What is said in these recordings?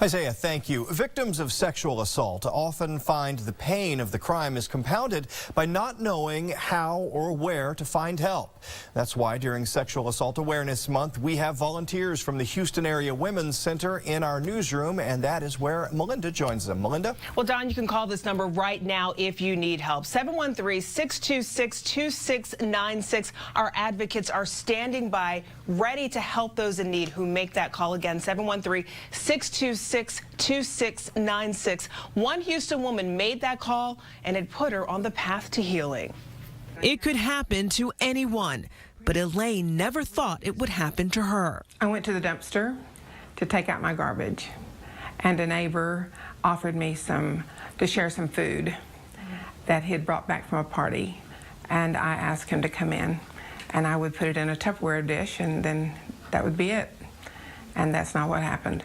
Isaiah, thank you. Victims of sexual assault often find the pain of the crime is compounded by not knowing how or where to find help. That's why during Sexual Assault Awareness Month, we have volunteers from the Houston Area Women's Center in our newsroom, and that is where Melinda joins them. Melinda? Well, Don, you can call this number right now if you need help. 713-626-2696. Our advocates are standing by, ready to help those in need who make that call. Again, 713-626-2696. One Houston woman made that call, and it put her on the path to healing. It could happen to anyone, but Elaine never thought it would happen to her. I went to the dumpster to take out my garbage, and a neighbor offered me to share some food that he had brought back from a party, and I asked him to come in, and I would put it in a Tupperware dish, and then that would be it. And that's not what happened.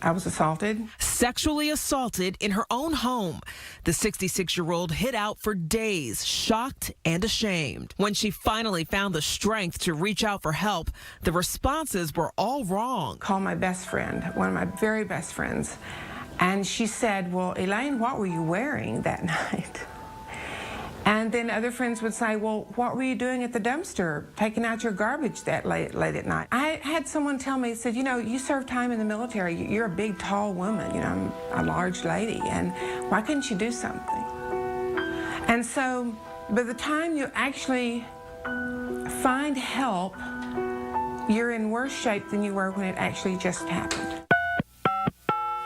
I was assaulted. Sexually assaulted in her own home. The 66-year-old hid out for days, shocked and ashamed. When she finally found the strength to reach out for help, the responses were all wrong. Called my best friend, one of my very best friends, and she said, "Well, Elaine, what were you wearing that night?" And then other friends would say, "Well, what were you doing at the dumpster, taking out your garbage that late at night?" I had someone tell me, said, "You know, you served time in the military. You're a big, tall woman. You know, I'm a large lady, and why couldn't you do something?" And so, by the time you actually find help, you're in worse shape than you were when it actually just happened.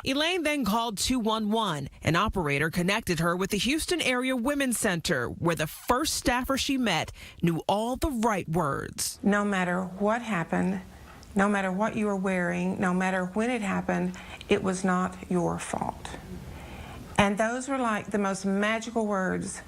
Elaine then called 211. An operator connected her with the Houston Area Women's Center, where the first staffer she met knew all the right words. No matter what happened, no matter what you were wearing, no matter when it happened, it was not your fault. And those were like the most magical words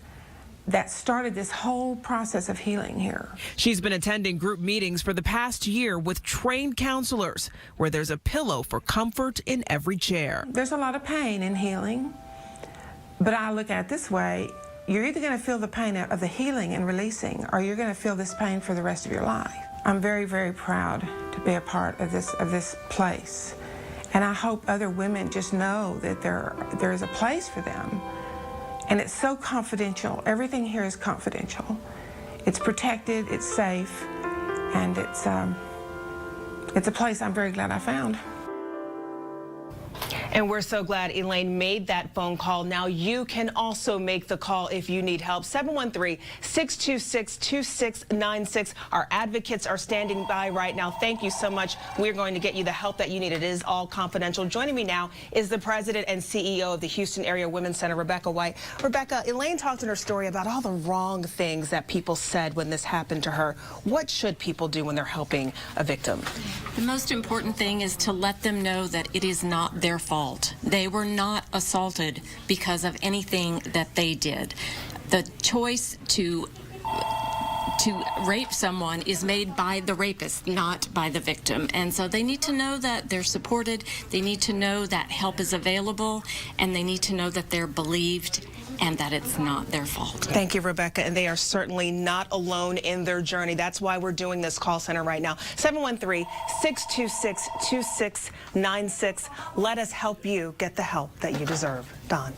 that started this whole process of healing here. She's been attending group meetings for the past year with trained counselors, where there's a pillow for comfort in every chair. There's a lot of pain in healing, but I look at it this way: you're either going to feel the pain of the healing and releasing, or you're going to feel this pain for the rest of your life. I'm very, very proud to be a part of this place, and I hope other women just know that there is a place for them. And it's so confidential. Everything here is confidential. It's protected, it's safe, and it's a place I'm very glad I found. And we're so glad Elaine made that phone call. Now you can also make the call if you need help. 713-626-2696. Our advocates are standing by right now. Thank you so much. We're going to get you the help that you need. It is all confidential. Joining me now is the president and CEO of the Houston Area Women's Center, Rebecca White. Rebecca, Elaine talked in her story about all the wrong things that people said when this happened to her. What should people do when they're helping a victim? The most important thing is to let them know that it is not their fault. They were not assaulted because of anything that they did. The choice to rape someone is made by the rapist, not by the victim. And so they need to know that they're supported, they need to know that help is available, and they need to know that they're believed and that it's not their fault. Thank you, Rebecca. And they are certainly not alone in their journey. That's why we're doing this call center right now. 713-626-2696. Let us help you get the help that you deserve. Don.